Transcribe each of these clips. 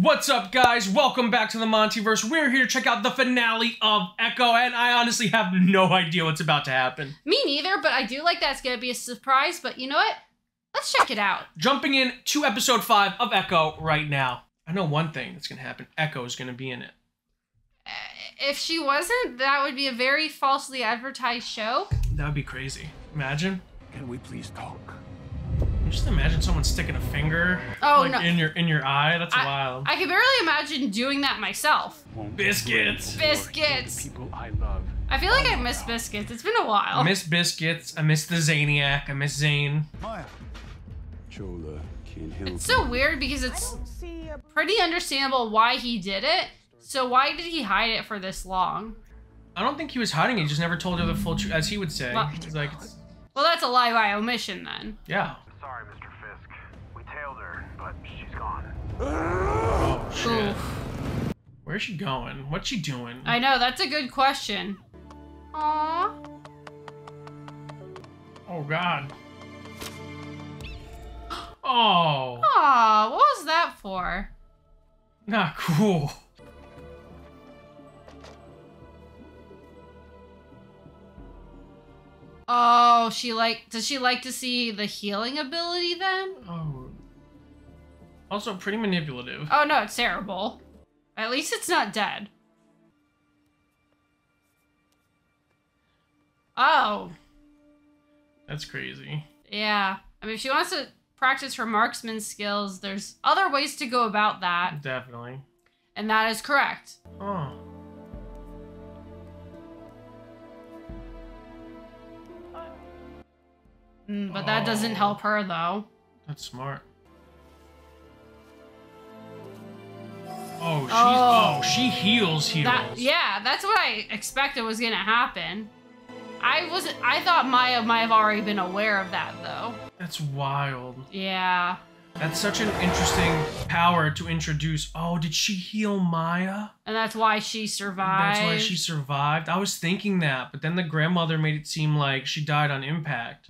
What's up, guys? Welcome back to the MontyVerse. We're here to check out the finale of Echo, and I honestly have no idea what's about to happen. Me neither, but I do like that it's going to be a surprise, but you know what? Let's check it out. Jumping in to episode 5 of Echo right now. I know one thing that's going to happen. Echo is going to be in it. If she wasn't, that would be a very falsely advertised show. That would be crazy. Imagine. Can we please talk? Just imagine someone sticking a finger in your eye. That's wild. I can barely imagine doing that myself. Biscuits. Biscuits. People I love. I feel like I miss Biscuits. It's been a while. I miss Biscuits. I miss the Zaniac. I miss Zane. Maya. Chola can't help. It's so weird because it's pretty understandable why he did it. So why did he hide it for this long? I don't think he was hiding it. He just never told her the full truth, as he would say. Well, that's a lie by omission then. Yeah. Sorry, Mr. Fisk. We tailed her, but she's gone. Oh, shit. Oof. Where's she going? What's she doing? I know, that's a good question. Aww. Oh, God. Oh. Aw, what was that for? Not cool. Oh, does she like to see the healing ability then? Oh. Also pretty manipulative. Oh no, it's terrible. At least it's not dead. Oh. That's crazy. Yeah. I mean, if she wants to practice her marksman skills, there's other ways to go about that. Definitely. And that is correct. Oh. But that doesn't help her, though. That's smart. Oh, she heals. Yeah, that's what I expected was gonna happen. I thought Maya might have already been aware of that, though. That's wild. Yeah. That's such an interesting power to introduce. Oh, did she heal Maya? And that's why she survived. That's why she survived? I was thinking that, but then the grandmother made it seem like she died on impact.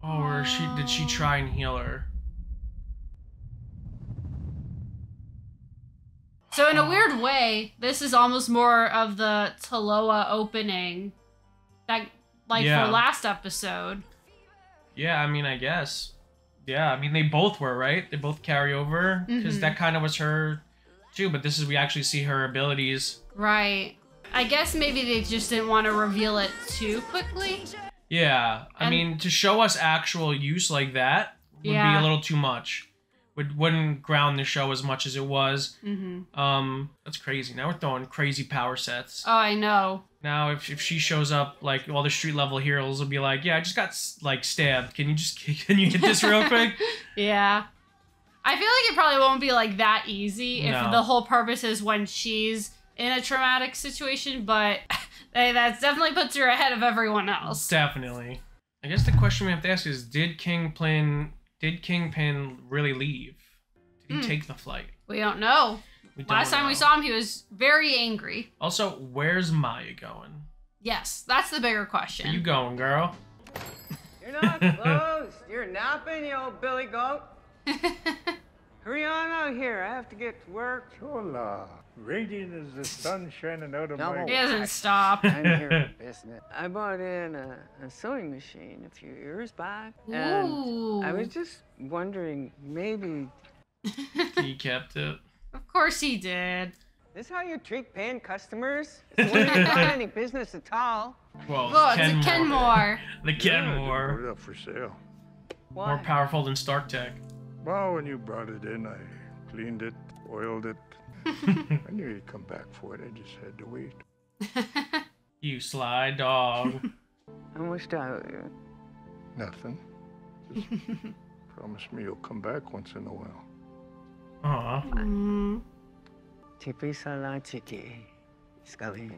Oh, or did she try and heal her? So in a weird way, this is almost more of the Taloa opening that for last episode. Yeah, I mean, I guess. Yeah, I mean, they both were, right? They both carry over, because that kind of was her, too, but we actually see her abilities. Right. I guess maybe they just didn't want to reveal it too quickly. Yeah, I mean, to show us actual use like that would be a little too much. Wouldn't ground the show as much as it was. That's crazy. Now we're throwing crazy power sets. Oh, I know. Now, if she shows up, like, all the street level heroes will be like, yeah, I just got, like, stabbed. Can you hit this real quick? Yeah. I feel like it probably won't be, like, that easy if the whole purpose is when she's in a traumatic situation, but that definitely puts her ahead of everyone else. Definitely. I guess the question we have to ask is, did Kingpin really leave? Did he take the flight? We don't know. Last time we saw him, he was very angry. Also, where's Maya going? Yes, that's the bigger question. Where you going, girl? You're not close. You're napping, you old billy goat. Hurry on out here. I have to get to work. Hola. Radiant as the sun shining out of my... He doesn't stop. I'm here for business. I bought in a sewing machine a few years back. And I was just wondering, maybe... He kept it. Of course he did. This how you treat paying customers? It wouldn't have done any business at all. Well, it's Kenmore. The Kenmore. Put it up for sale. Why? More powerful than Stark Tech. Well, when you brought it in, I cleaned it, oiled it. I knew you'd come back for it. I just had to wait. You sly dog. How much do I owe you? Nothing. Just promise me you'll come back once in a while. Tipi sala chiki. Scully.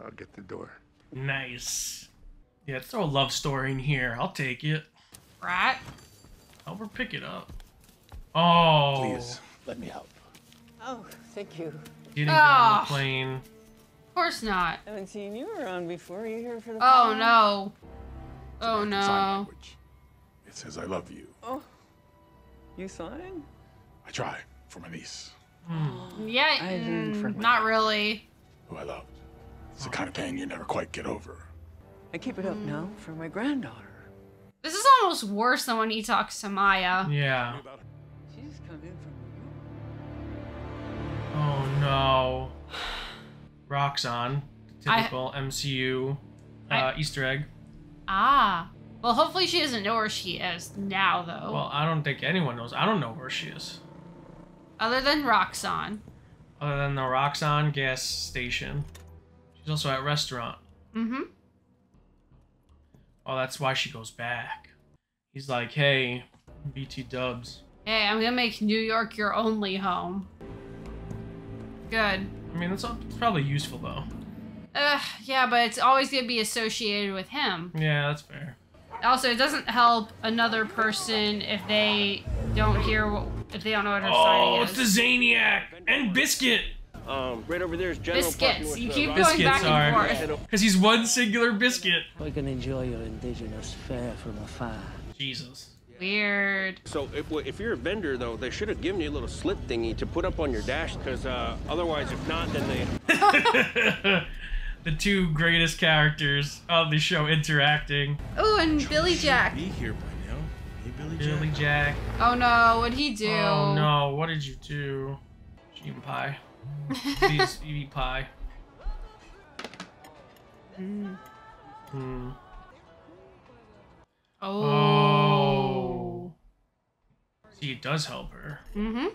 I'll get the door. Nice. Yeah, throw a love story in here. I'll take it. Right. Help her pick it up. Oh. Please, let me help. Oh, thank you. Didn't get on the plane. Of course not. I haven't seen you around before. You here for the Oh, phone? no. Oh, Sign no. language. It says I love you. Oh, you sign? I try. for my niece. Yeah, not really. Who I love. It's the kind of pain you never quite get over. I keep it up now for my granddaughter. This is almost worse than when he talks to Maya. Yeah. She just come in from New York. Oh no. Roxanne, typical MCU Easter egg. Ah. Well, hopefully she doesn't know where she is now, though. Well, I don't think anyone knows. I don't know where she is. Other than Roxanne. Other than the Roxanne gas station. She's also at restaurant. Mm-hmm. Oh, that's why she goes back. He's like, hey, BT dubs. Hey, I'm gonna make New York your only home. Good. I mean, it's probably useful, though. Yeah, but it's always gonna be associated with him. Yeah, that's fair. Also, it doesn't help another person if they don't hear if they don't know what her signing is. Oh, it's the Zaniac and Biscuit. Right over there is General Biscuits. You keep going Biscuits back and forth. Because he's one singular biscuit. I can enjoy your indigenous fare from afar. Jesus. Weird. So if you're a vendor, though, they should have given you a little slip thingy to put up on your dash, because otherwise, if not, then they... The two greatest characters of the show interacting. Oh, and Billy Jack. Be here by now. Hey, Billy Jack. Oh no, what'd he do? Oh no, what did you do? She eat pie. Please eat pie. Oh. See, it does help her. Mm-hmm.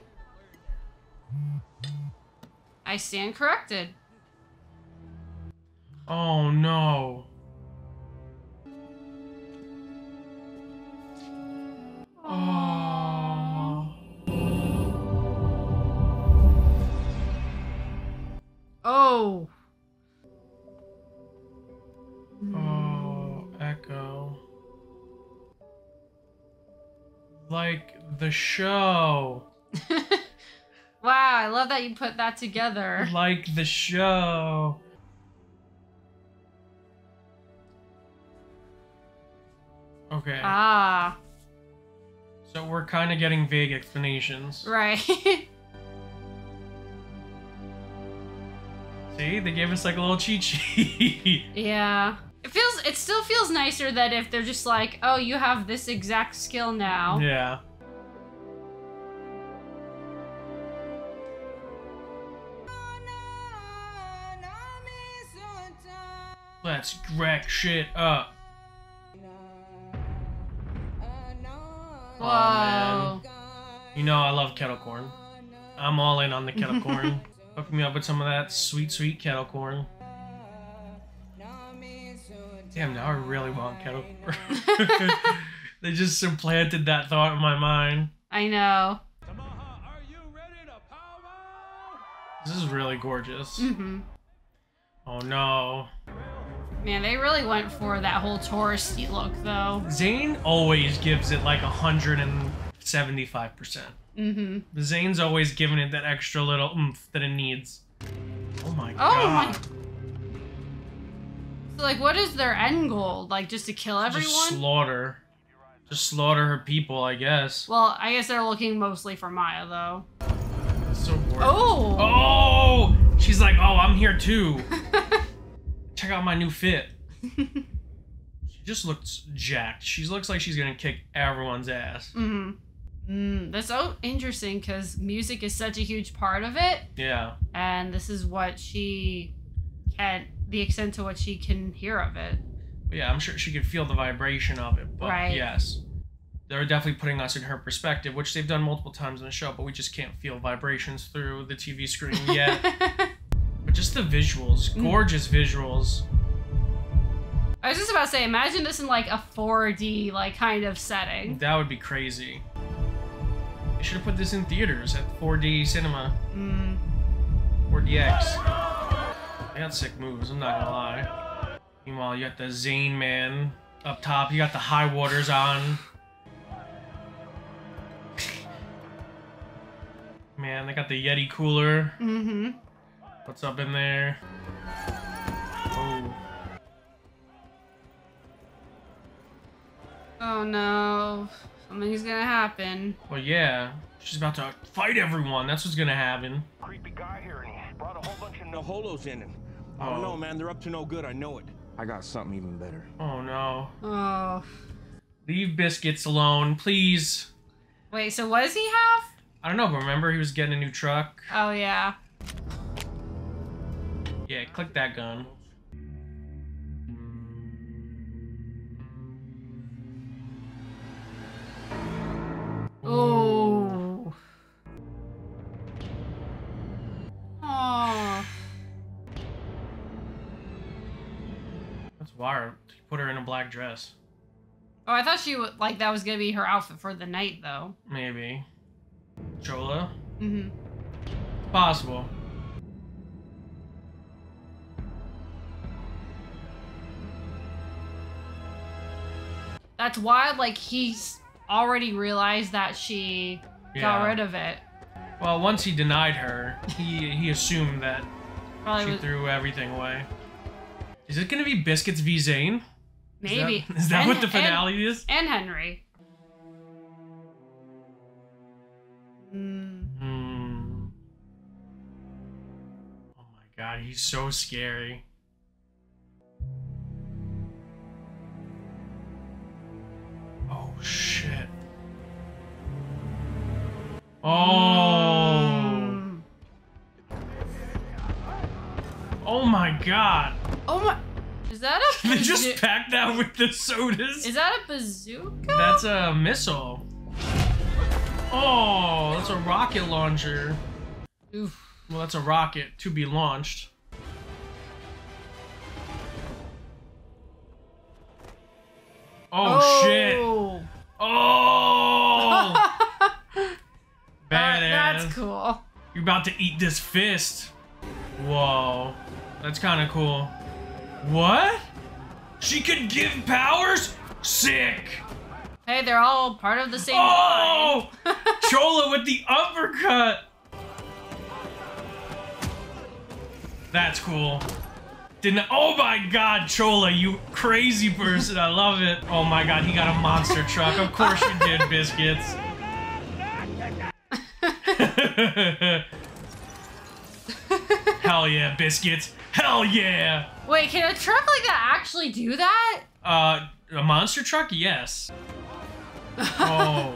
I stand corrected. Oh no. Oh. Oh. Oh, Echo. Like the show. Wow, I love that you put that together. Like the show. Okay. Ah. So we're kind of getting vague explanations. Right. See, they gave us like a little cheat sheet. Yeah. It still feels nicer that if they're just like, oh, you have this exact skill now. Yeah. Let's wreck shit up. Whoa. Oh, man. You know I love Kettle Corn. I'm all in on the Kettle Corn. Hook me up with some of that sweet, sweet Kettle Corn. Damn, now I really want Kettle Corn. They just supplanted that thought in my mind. I know. This is really gorgeous. Mm-hmm. Oh no. Man, they really went for that whole touristy look, though. Zane always gives it like 175%. Mm-hmm. Zane's always giving it that extra little oomph that it needs. Oh my Oh god. my. So, like, what is their end goal? Like, just to kill everyone? Just slaughter. Just slaughter her people, I guess. Well, I guess they're looking mostly for Maya, though. So gorgeous. Oh! Oh! She's like, oh, I'm here too. Check out my new fit. She just looks jacked. She looks like she's gonna kick everyone's ass. Mm-hmm. That's so interesting because music is such a huge part of it. Yeah. And this is what she can, the extent to what she can hear of it. But yeah, I'm sure she could feel the vibration of it. But right. Yes. They're definitely putting us in her perspective, which they've done multiple times in the show, but we just can't feel vibrations through the TV screen yet. But just the visuals, gorgeous visuals. I was just about to say, imagine this in like a 4D like kind of setting. That would be crazy. They should have put this in theaters at 4D cinema. 4DX. They got sick moves, I'm not gonna lie. Meanwhile, you got the Zane man up top. You got the high waters on. Man, they got the Yeti cooler. Mm-hmm. What's up in there? Oh. Oh no. Something's gonna happen. Well, yeah. She's about to fight everyone. That's what's gonna happen. Creepy guy here, and he brought a whole bunch of no holos in him. I don't know, man. They're up to no good. I know it. I got something even better. Oh, no. Oh. Leave Biscuits alone, please. Wait, so what does he have? I don't know, but remember he was getting a new truck? Oh, yeah. Yeah, click that gun. Oh. Oh. That's wild. Put her in a black dress. Oh, I thought she would, like, that was gonna be her outfit for the night, though. Maybe. Chola? Mm-hmm. Possible. That's wild, like, he's already realized that she got rid of it. Well, once he denied her, he assumed that Probably she threw everything away. Is it gonna be Biscuits v Zane? Maybe. Is that what the finale is? And Henry. Oh my god, he's so scary. Oh shit. Oh. Oh my god. Oh my. Is that a They just packed that with the sodas. Is that a bazooka? That's a missile. Oh, that's a rocket launcher. Oof. Well, that's a rocket to be launched. Oh, shit. Oh! Badass. That's cool. You're about to eat this fist. Whoa. That's kind of cool. What? She could give powers? Sick. Hey, they're all part of the same line. Chola with the uppercut. That's cool. Oh my god, Chola, you crazy person. I love it. Oh my god, he got a monster truck. Of course you did, Biscuits. Hell yeah, Biscuits. Hell yeah. Wait, can a truck like that actually do that? A monster truck? Yes. Oh.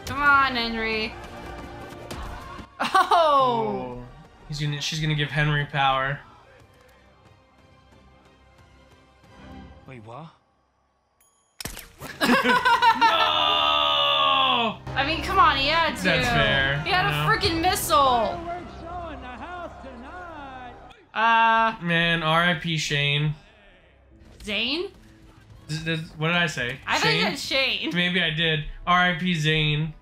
Come on, Henry. Oh. She's gonna give Henry power. Wait, what? No! I mean, come on, he had to. That's fair. He had a freaking missile. Man, R.I.P. Shane. Zane? What did I say? I think it's Shane. Maybe I did. R.I.P. Zane.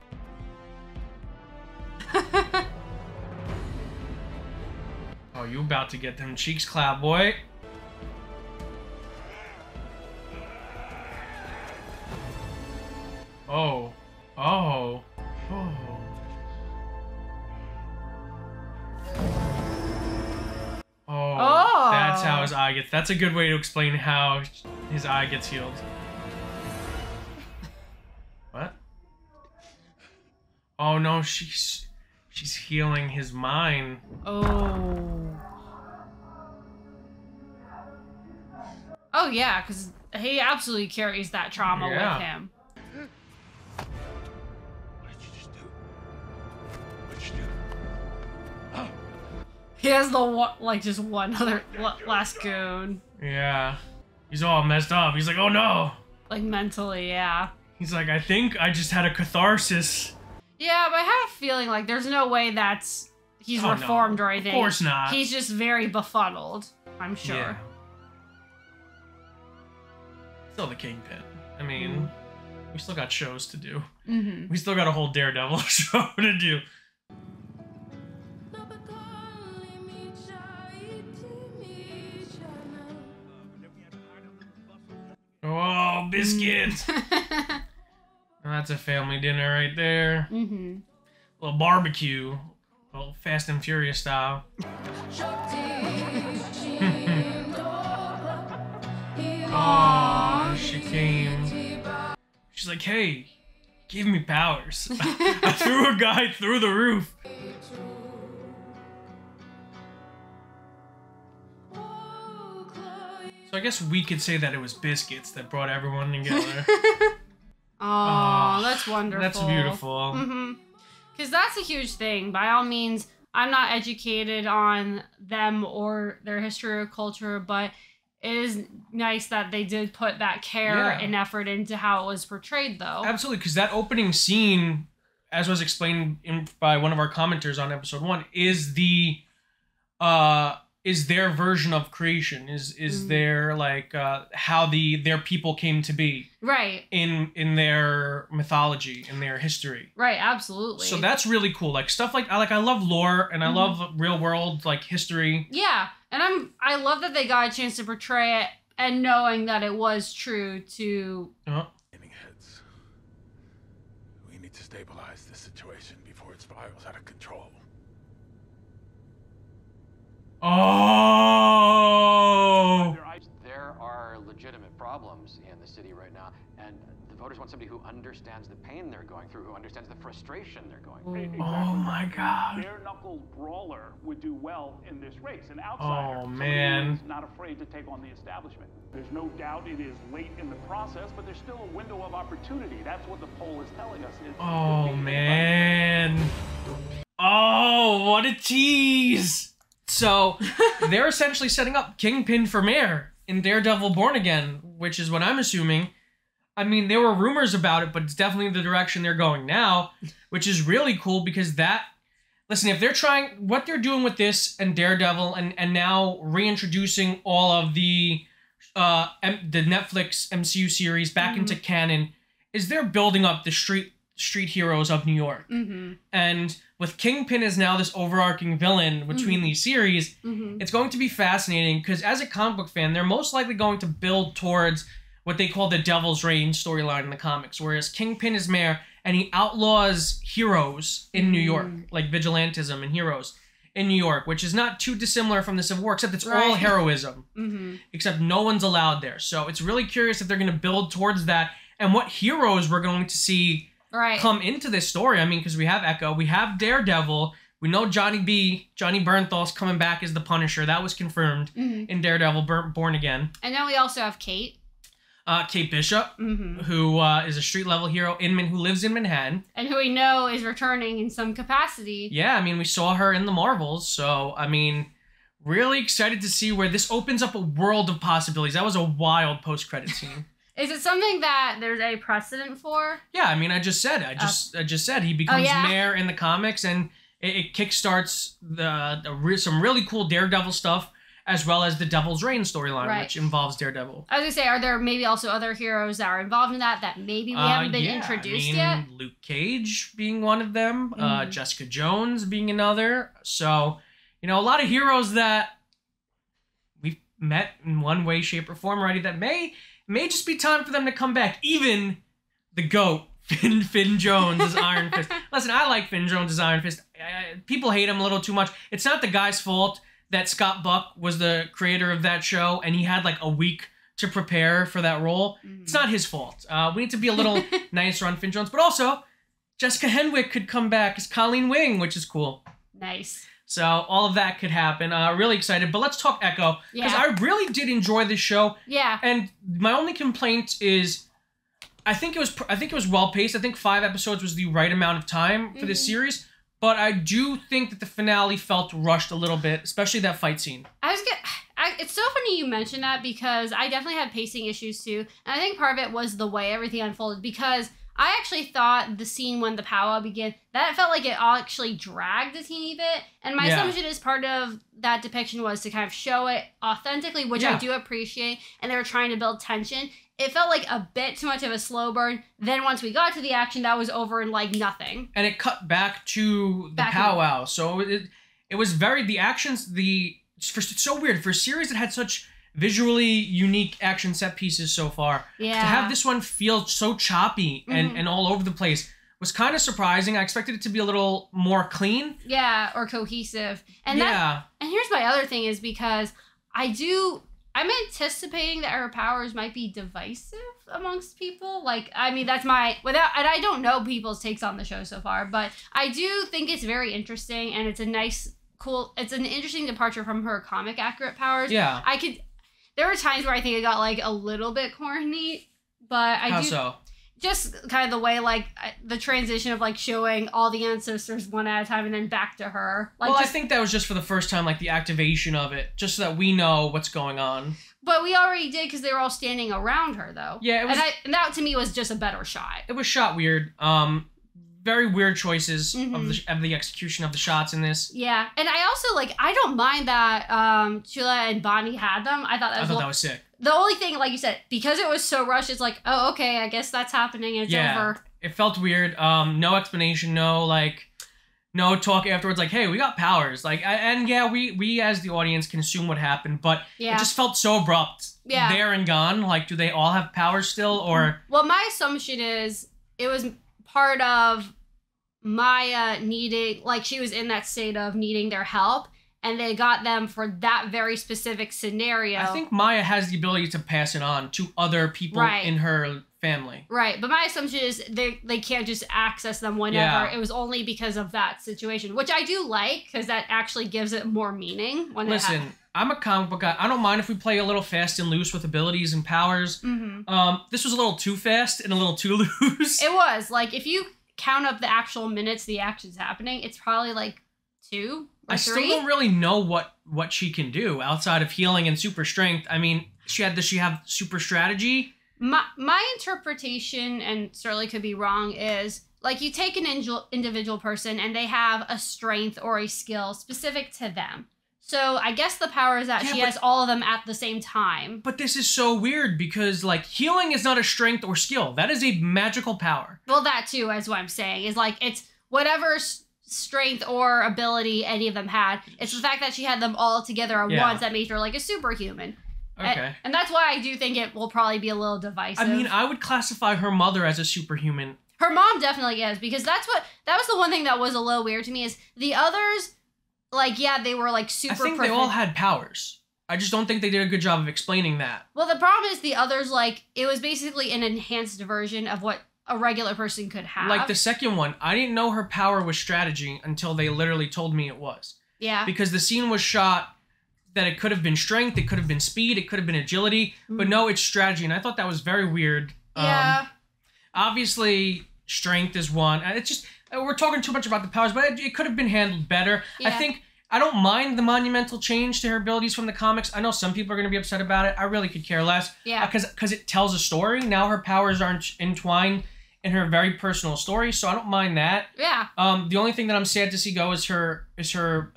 Oh, you about to get them cheeks clapped, boy. Oh. Oh. Oh. Oh. That's how his eye gets. That's a good way to explain how his eye gets healed. What? Oh no, she's healing his mind. Oh. Oh yeah, because he absolutely carries that trauma with him. He has the one, like, just one other last goon. Yeah. He's all messed up. He's like, oh no. Like, mentally, yeah. He's like, I think I just had a catharsis. Yeah, but I have a feeling, like, there's no way he's reformed or anything. Of course not. He's just very befuddled, I'm sure. Yeah. Still the Kingpin. I mean, we still got shows to do. Mm-hmm. We still got a whole Daredevil show to do. Oh, Biscuits! Well, that's a family dinner right there. Mm-hmm. A little barbecue. A little Fast and Furious style. Oh, she came. She's like, hey, gave me powers. I threw a guy through the roof. So I guess we could say that it was Biscuits that brought everyone together. Oh, that's wonderful. That's beautiful. Mm-hmm. Because that's a huge thing. By all means, I'm not educated on them or their history or culture, but it is nice that they did put that care and effort into how it was portrayed, though. Absolutely, because that opening scene, as was explained by one of our commenters on episode 1, is their version of creation, is their like how their people came to be, right, in their mythology, in their history, right, absolutely. So that's really cool, like stuff like I love lore and I love real world like history. Yeah, and I love that they got a chance to portray it and knowing that it was true to. Heads. We need to stabilize the situation before it spirals out of control. Oh! There are legitimate problems in the city right now, and the voters want somebody who understands the pain they're going through, who understands the frustration they're going through. Exactly. Oh my God! Bare-knuckle brawler would do well in this race, an outsider. Oh man! Not afraid to take on the establishment. There's no doubt it is late in the process, but there's still a window of opportunity. That's what the poll is telling us. Oh man! Oh, what a tease! So, they're essentially setting up Kingpin for mayor in Daredevil Born Again, which is what I'm assuming. I mean, there were rumors about it, but it's definitely the direction they're going now, which is really cool because listen, if they're trying, what they're doing with this and Daredevil and now reintroducing all of the Netflix MCU series back into canon, is they're building up the street heroes of New York. And with Kingpin as now this overarching villain between these series, it's going to be fascinating because as a comic book fan, they're most likely going to build towards what they call the Devil's Reign storyline in the comics, whereas Kingpin is mayor and he outlaws heroes in New York, like vigilantism and heroes in New York, which is not too dissimilar from the Civil War, except it's all heroism, except no one's allowed there. So it's really curious if ththey're going to build towards that and what heroes we're going to see come into this story. I mean, because we have Echo, we have Daredevil, we know Johnny Bernthal's coming back as the Punisher. That was confirmed in Daredevil Born Again. And then we also have Kate. Kate Bishop, who is a street-level hero who lives in Manhattan. And who we know is returning in some capacity. Yeah, I mean, we saw her in the Marvels, so, I mean, really excited to see where this opens up a world of possibilities. That was a wild post-credit scene. Is it something that there's a precedent for? Yeah, I mean, I just said he becomes mayor in the comics, and it kickstarts some really cool Daredevil stuff, as well as the Devil's Reign storyline, which involves Daredevil. I was gonna say, are there maybe also other heroes that are involved in that maybe we haven't been introduced yet? Luke Cage being one of them, Jessica Jones being another. So, you know, a lot of heroes that we've met in one way, shape, or form already that may just be time for them to come back. Even the GOAT, Finn Jones as Iron Fist. Listen, I like Finn Jones as Iron Fist. People hate him a little too much. It's not the guy's fault that Scott Buck was the creator of that show and he had like a week to prepare for that role. It's not his fault. We need to be a little nicer on Finn Jones. But also, Jessica Henwick could come back as Colleen Wing, which is cool. Nice. So all of that could happen. Really excited. But let's talk Echo. Because I really did enjoy this show. Yeah. And my only complaint is I think it was well paced. I think 5 episodes was the right amount of time for this series. But I do think that the finale felt rushed a little bit, especially that fight scene. It's so funny you mention that because I definitely had pacing issues too. And I think part of it was the way everything unfolded because I actually thought the scene when the powwow began, that felt like it actually dragged a teeny bit. And my assumption is part of that depiction was to kind of show it authentically, which I do appreciate. And they were trying to build tension. It felt like a bit too much of a slow burn. Then once we got to the action, that was over in like nothing. And it cut back to the powwow. So it was it's so weird. For a series that had such visually unique action set pieces so far, to have this one feel so choppy and all over the place was kind of surprising. I expected it to be a little more clean. Yeah, or cohesive. And and here's my other thing is because I do I'm anticipating that her powers might be divisive amongst people. Like, I mean, that's my, and I don't know people's takes on the show so far, but I do think it's very interesting, and it's a nice, cool, it's an interesting departure from her comic accurate powers. Yeah. There were times where I think it got, like, a little bit corny, but How so? Just kind of the way, like, the transition of, like, showing all the ancestors one at a time and then back to her. Like, well, I think that was just for the first time, like, the activation of it, just so that we know what's going on. But we already did, because they were all standing around her, though. Yeah, it was... And that, to me, was just a better shot. It was shot weird. Very weird choices of the execution of the shots in this. Yeah, and I also, like, I don't mind that Chula and Bonnie had them. I thought that was sick. The only thing, like you said, because it was so rushed, it's like, oh, okay, I guess that's happening, and it's over. It felt weird. No explanation, no talk afterwards, like, hey, we got powers. Like, we as the audience can assume what happened, but it just felt so abrupt. Yeah. There and gone. Like, do they all have powers still, or... Well, my assumption is it was part of Maya needing, like, she was in that state of needing their help, and they got them for that very specific scenario. I think Maya has the ability to pass it on to other people in her family. Right, but my assumption is they can't just access them whenever. Yeah. It was only because of that situation, which I do like, because that actually gives it more meaning. Listen, I'm a comic book guy. I don't mind if we play a little fast and loose with abilities and powers. This was a little too fast and a little too loose. It was. Like, if you count up the actual minutes the action's happening, it's probably like 2 or 3. Still don't really know what she can do outside of healing and super strength. I mean, does she have super strategy? My interpretation, and certainly could be wrong, is like you take an individual person and they have a strength or a skill specific to them. So I guess the power is that she has all of them at the same time. But this is so weird because, like, healing is not a strength or skill. That is a magical power. Well, that too is what I'm saying. Is like, it's whatever strength or ability any of them had. It's the fact that she had them all together at once that made her like a superhuman. Okay. And that's why I do think it will probably be a little divisive. I mean, I would classify her mother as a superhuman. Her mom definitely is, because that was the one thing that was a little weird to me, is the others, like, yeah, they were like super I think they all had powers. I just don't think they did a good job of explaining that. Well, the problem is the others, like, it was basically an enhanced version of what a regular person could have. Like the second one, I didn't know her power was strategy until they literally told me it was. Yeah. Because the scene was shot that it could have been strength, it could have been speed, it could have been agility, but no, it's strategy, and I thought that was very weird. Yeah. Obviously, strength is one. It's just, we're talking too much about the powers, but it could have been handled better. Yeah. I don't mind the monumental change to her abilities from the comics. I know some people are going to be upset about it. I really could care less. Yeah. Because it tells a story. Now her powers aren't entwined in her very personal story, so I don't mind that. Yeah. The only thing that I'm sad to see go is her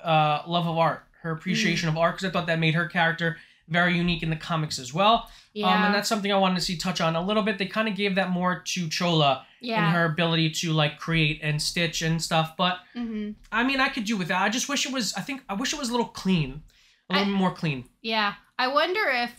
love of art, her appreciation of art, because I thought that made her character very unique in the comics as well. Yeah. And that's something I wanted to see touch on a little bit. They kind of gave that more to Chola in her ability to, like, create and stitch and stuff. But I mean, I could do with that. I just wish it was. I wish it was a little clean, a little more clean. Yeah. I wonder if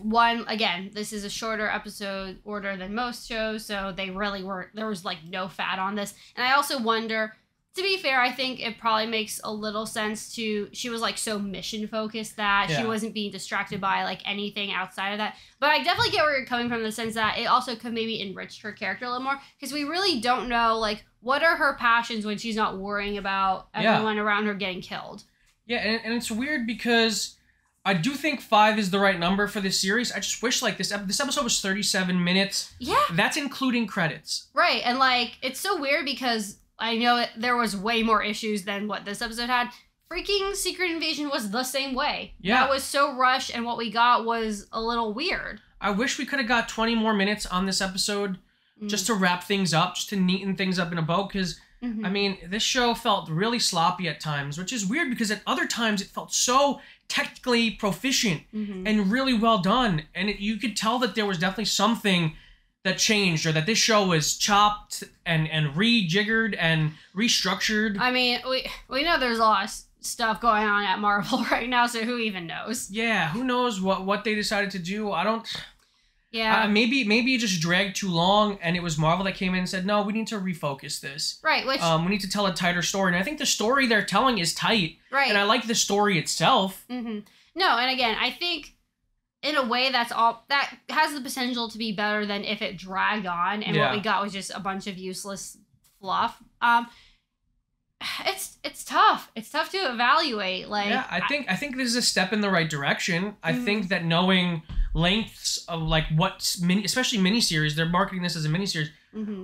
again, this is a shorter episode order than most shows, so they really there was like no fat on this. And I also wonder, to be fair, I think it probably makes a little sense she was like so mission focused that she wasn't being distracted by like anything outside of that. But I definitely get where you're coming from, in the sense that it also could maybe enrich her character a little more, because we really don't know, like, what are her passions when she's not worrying about everyone around her getting killed. Yeah, and it's weird because I do think 5 is the right number for this series. I just wish, like, this episode was 37 minutes. Yeah. That's including credits. Right, and, like, it's so weird because I know there was way more issues than what this episode had. Freaking Secret Invasion was the same way. Yeah. That was so rushed, and what we got was a little weird. I wish we could have got 20 more minutes on this episode just to wrap things up, just to neaten things up in a bow, because, I mean, this show felt really sloppy at times, which is weird because at other times it felt so technically proficient and really well done, and you could tell that there was definitely something that changed, or that this show was chopped and rejiggered and restructured. I mean, we know there's a lot of stuff going on at Marvel right now, so who even knows? Yeah, who knows what they decided to do? I don't... Yeah. Maybe it just dragged too long, and it was Marvel that came in and said, no, we need to refocus this. Right, which... we need to tell a tighter story, and I think the story they're telling is tight. Right. And I like the story itself. No, and again, I think in a way that has the potential to be better than if it dragged on and what we got was just a bunch of useless fluff. It's tough. It's tough to evaluate. Like, yeah, I think this is a step in the right direction. I think that knowing lengths of like especially miniseries, they're marketing this as a miniseries,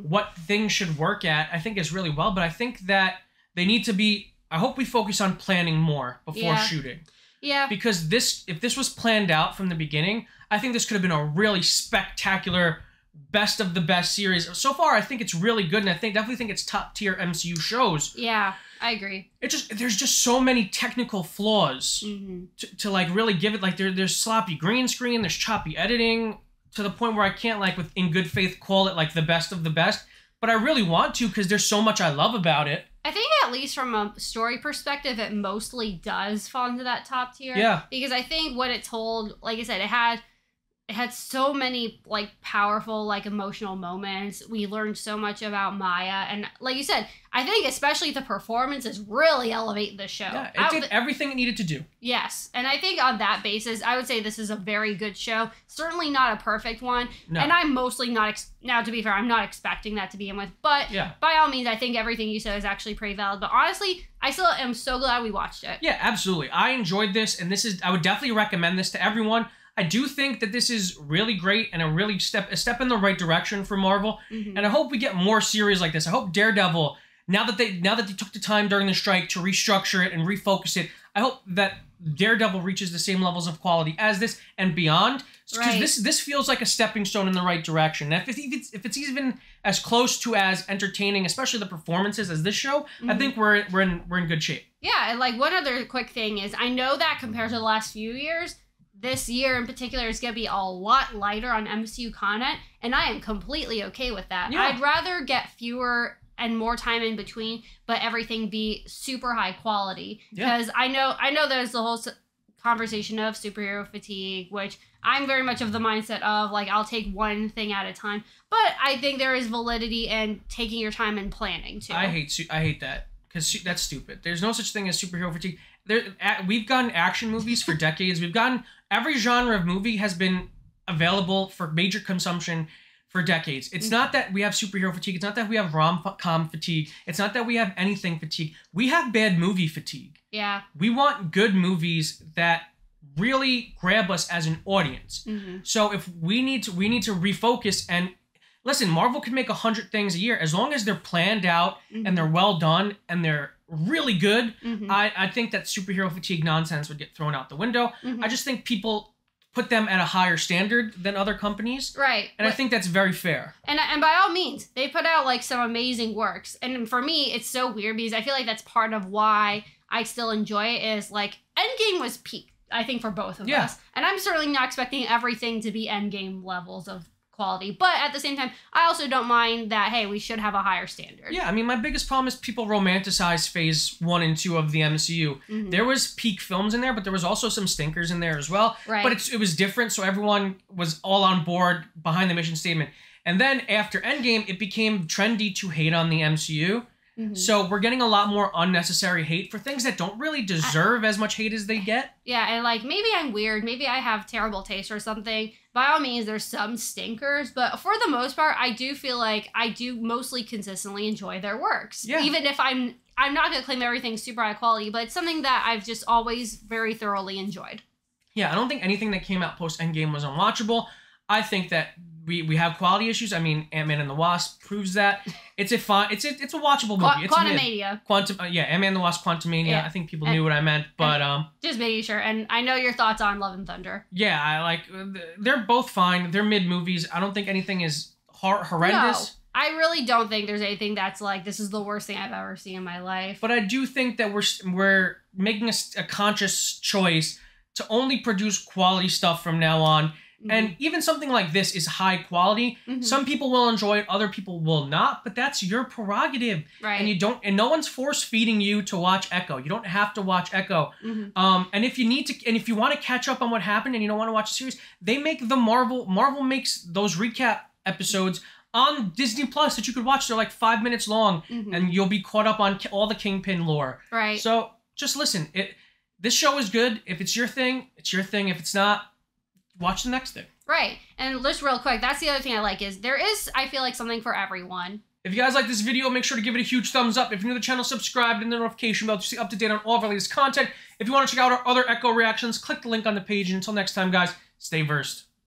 what things should work at, I think is really well. But I think that they need to be. I hope we focus on planning more before shooting. Yeah. Because if this was planned out from the beginning, I think this could have been a really spectacular, best of the best series. So far, I think it's really good, and I definitely think it's top tier MCU shows. Yeah, I agree. There's just so many technical flaws to like really give it, like there's sloppy green screen, there's choppy editing, to the point where I can't like in good faith call it like the best of the best, but I really want to because there's so much I love about it. I think at least from a story perspective, it mostly does fall into that top tier. Yeah. Because I think what it told, like I said, it had so many like powerful, like emotional moments. We learned so much about Maya, and like you said, I think especially the performances really elevate the show. Yeah, it did everything it needed to do. Yes, and I think on that basis, I would say this is a very good show. Certainly not a perfect one, and I'm mostly not. Now, to be fair, I'm not expecting that to begin with, but by all means, I think everything you said is actually pretty valid. But honestly, I still am so glad we watched it. Yeah, absolutely. I enjoyed this, and I would definitely recommend this to everyone. I do think that this is really great and a step in the right direction for Marvel. And I hope we get more series like this. I hope Daredevil, now that they took the time during the strike to restructure it and refocus it, I hope that Daredevil reaches the same levels of quality as this and beyond. Because this feels like a stepping stone in the right direction. And if it's even as close to as entertaining, especially the performances, as this show, I think we're in good shape. Yeah, and like one other quick thing is, I know that compared to the last few years, this year in particular is going to be a lot lighter on MCU content, and I am completely okay with that. Yeah. I'd rather get fewer and more time in between, but everything be super high quality. Because I know there's the whole conversation of superhero fatigue, which I'm very much of the mindset of, like, I'll take one thing at a time. But I think there is validity in taking your time and planning, too. I hate that, because that's stupid. There's no such thing as superhero fatigue. We've gotten action movies for decades. Every genre of movie has been available for major consumption for decades. It's not that we have superhero fatigue. It's not that we have rom-com fatigue. It's not that we have anything fatigue. We have bad movie fatigue. Yeah. We want good movies that really grab us as an audience. So if we need to refocus and listen, Marvel can make 100 things a year as long as they're planned out and they're well done and they're really good. I think that superhero fatigue nonsense would get thrown out the window. I just think people put them at a higher standard than other companies. Right. And I think that's very fair. And by all means, they put out like some amazing works. And for me, it's so weird because I feel like that's part of why I still enjoy it is like Endgame was peak, I think, for both of us. And I'm certainly not expecting everything to be Endgame levels of quality, but at the same time, I also don't mind that, hey, we should have a higher standard. Yeah, I mean, my biggest problem is people romanticize phase 1 and 2 of the MCU. There was peak films in there, but there was also some stinkers in there as well. Right. But it was different, so everyone was all on board behind the mission statement. And then after Endgame, it became trendy to hate on the MCU. So we're getting a lot more unnecessary hate for things that don't really deserve as much hate as they get. Yeah, and like, maybe I'm weird, maybe I have terrible taste or something. By all means, there's some stinkers, but for the most part, I do feel like I do mostly consistently enjoy their works. Yeah. Even if I'm not going to claim everything's super high quality, but it's something that I've just always very thoroughly enjoyed. Yeah, I don't think anything that came out post-Endgame was unwatchable. I think that we have quality issues. I mean, Ant-Man and the Wasp proves that. It's a watchable movie. Quantumania. Ant-Man and the Wasp, Quantumania. Yeah. I think people knew what I meant, but just making sure. And I know your thoughts on Love and Thunder. Yeah, they're both fine. They're mid movies. I don't think anything is horrendous. No, I really don't think there's anything that's like, this is the worst thing I've ever seen in my life. But I do think that we're making a conscious choice to only produce quality stuff from now on. And even something like this is high quality. Some people will enjoy it, other people will not, but that's your prerogative. Right. And no one's force feeding you to watch Echo. You don't have to watch Echo. And if you want to catch up on what happened and you don't want to watch the series, they make Marvel makes those recap episodes on Disney Plus that you could watch. They're like 5 minutes long and you'll be caught up on all the Kingpin lore. Right. So just listen, this show is good. If it's your thing, it's your thing. If it's not, watch the next thing. Right. And just real quick, that's the other thing I like is there is, I feel like, something for everyone. If you guys like this video, make sure to give it a huge thumbs up. If you're new to the channel, subscribe and the notification bell to stay up to date on all of our latest content. If you want to check out our other Echo reactions, click the link on the page. And until next time, guys, stay versed.